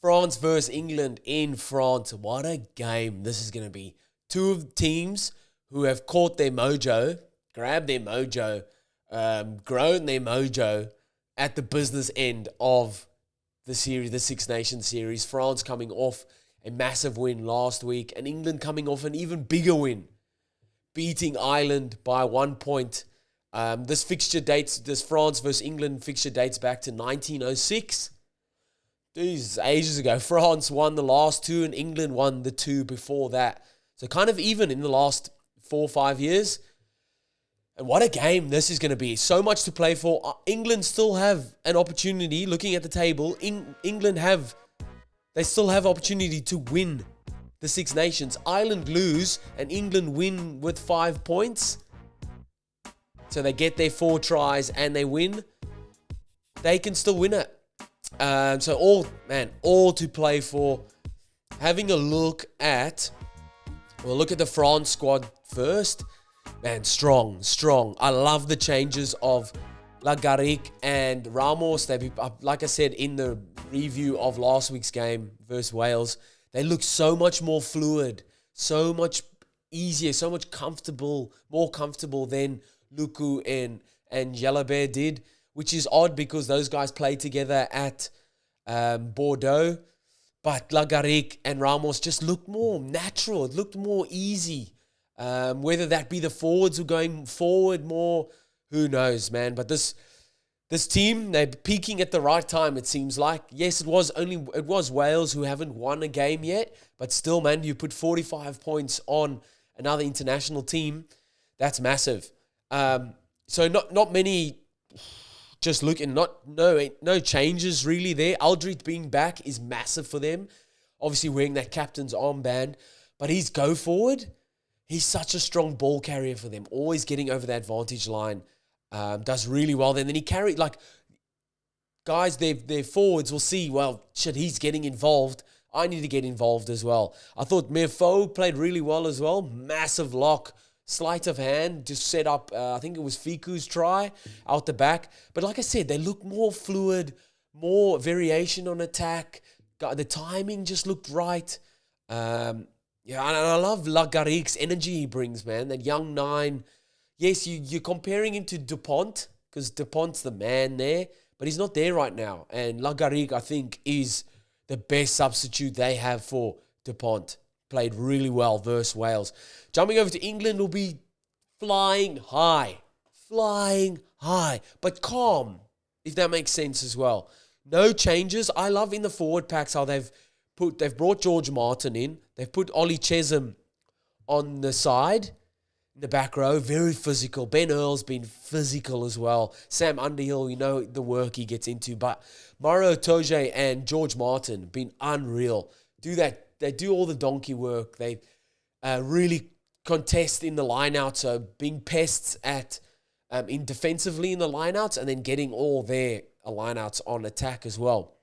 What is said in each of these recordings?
France versus England in France. What a game this is going to be. Two of the teams who have caught their mojo, grabbed their mojo, grown their mojo at the business end of the series, the Six Nations series. France coming off a massive win last week, and England coming off an even bigger win, beating Ireland by 1 point. This France versus England fixture dates back to 1906. These ages ago. France won the last two and England won the two before that. So kind of even in the last 4 or 5 years. And what a game this is going to be. So much to play for. England still have an opportunity, looking at the table. They still have opportunity to win the Six Nations. Ireland lose and England win with 5 points. So they get their 4 tries and they win. They can still win it. So all to play for. Having a look at, we'll look at the France squad first. Man, strong. I love the changes of Le Garrigue and Ramos. They, like I said in the review of last week's game versus Wales, they look so much more fluid, so much easier, so much more comfortable than Luku and Jalabert did, which is odd because those guys played together at Bordeaux. But Le Garrigue and Ramos just looked more natural. It looked more easy. Whether that be the forwards who are going forward more, who knows, man. But this team, they're peaking at the right time, it seems like. Yes, it was Wales who haven't won a game yet. But still, man, you put 45 points on another international team. That's massive. So not many... Just looking, no changes really there. Aldrit being back is massive for them. Obviously wearing that captain's armband. But he's go forward. He's such a strong ball carrier for them. Always getting over that advantage line. Does really well. Then he carried, guys, their forwards will see, well, shit, he's getting involved. I need to get involved as well. I thought Merfo played really well as well. Massive lock. Sleight of hand, just set up, I think it was Fiku's try out the back. But like I said, they look more fluid, more variation on attack. The timing just looked right. And I love Le Garrigue's energy he brings, man. That young 9. Yes, you're comparing him to Dupont, because Dupont's the man there, but he's not there right now. And Le Garrigue, I think, is the best substitute they have for Dupont. Played really well versus Wales. Jumping over to England will be flying high, but calm, if that makes sense as well. No changes. I love in the forward packs how they've brought George Martin in. They've put Ollie Chesham on the side, in the back row, very physical. Ben Earl's been physical as well. Sam Underhill, we know the work he gets into, but Mauro Itoje and George Martin been unreal. They do all the donkey work. They really contest in the lineout, so being pests in defensively in the lineouts and then getting all their lineouts on attack as well.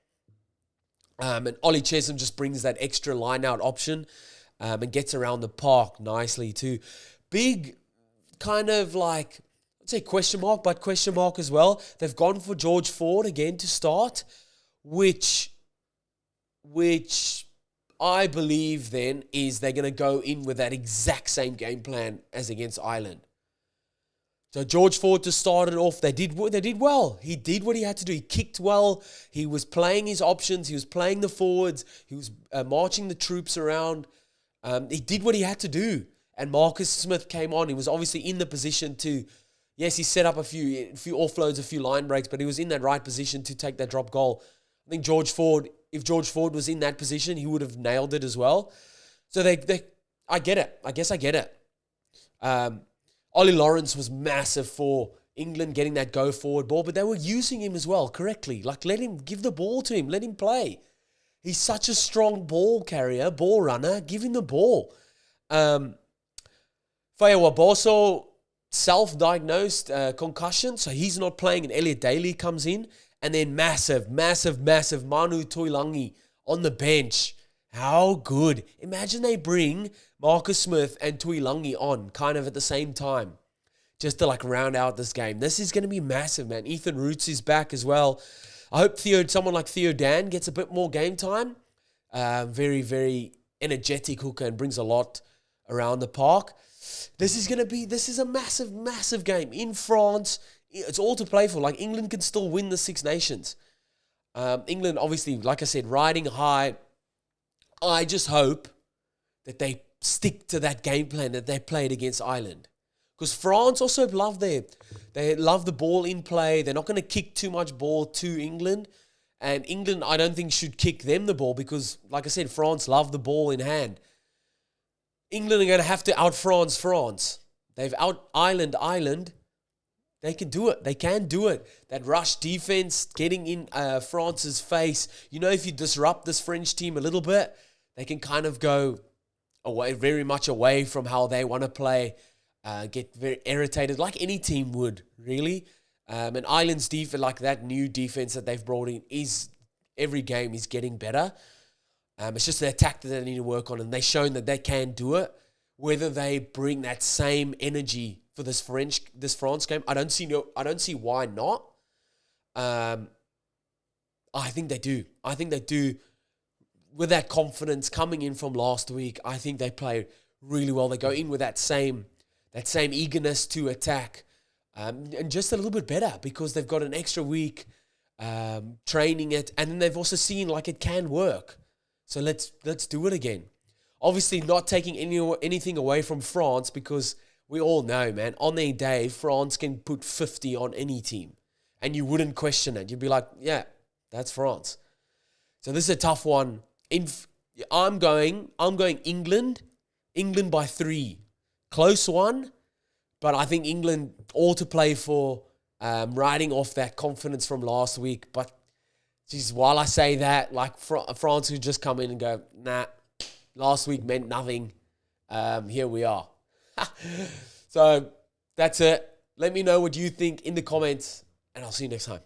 And Ollie Chesham just brings that extra lineout option and gets around the park nicely too. Big kind of I'd say question mark, but question mark as well. They've gone for George Ford again to start, which I believe then is they're going to go in with that exact same game plan as against Ireland. So George Ford to start it off, they did well. He did what he had to do. He kicked well. He was playing his options. He was playing the forwards. He was marching the troops around. He did what he had to do. And Marcus Smith came on. He was obviously in the position to, yes, he set up a few offloads, a few line breaks, but he was in that right position to take that drop goal. I think if George Ford was in that position, he would have nailed it as well. So I get it. I guess I get it. Ollie Lawrence was massive for England getting that go forward ball, but they were using him as well correctly. Let him give the ball to him. Let him play. He's such a strong ball carrier, ball runner. Give him the ball. Faya Waboso, self-diagnosed concussion, so he's not playing, and Elliot Daly comes in. And then massive Manu Tuilangi on the bench. How good. Imagine they bring Marcus Smith and Tuilangi on kind of at the same time. Just to round out this game. This is going to be massive, man. Ethan Roots is back as well. I hope someone like Theo Dan gets a bit more game time. Very, very energetic hooker and brings a lot around the park. This is a massive, massive game in France. It's all to play for. Like, England can still win the Six Nations. England, obviously, like I said, riding high. I just hope that they stick to that game plan that they played against Ireland. Because France also they love the ball in play. They're not going to kick too much ball to England. And England, I don't think, should kick them the ball because, like I said, France love the ball in hand. England are going to have to out-France France. They've out-Ireland. They can do it. They can do it. That rush defense, getting in France's face. You know, if you disrupt this French team a little bit, they can kind of go away, very much away from how they want to play. Get very irritated, like any team would, really. And Ireland's defense, like that new defense that they've brought in, is every game is getting better. It's just the attack that they need to work on, and they've shown that they can do it. Whether they bring that same energy for this France game, I don't see why not. I think they do. I think they do. With that confidence coming in from last week, I think they play really well. They go in with that same eagerness to attack, and just a little bit better because they've got an extra week training it, and then they've also seen like it can work. So let's do it again. Obviously, not taking anything away from France because we all know, man, on their day, France can put 50 on any team, and you wouldn't question it. You'd be like, yeah, that's France. So this is a tough one. I'm going England by 3. Close one, but I think England all to play for, riding off that confidence from last week. But geez, while I say that, like France would just come in and go, nah, last week meant nothing. Here we are. So that's it. Let me know what you think in the comments, and I'll see you next time.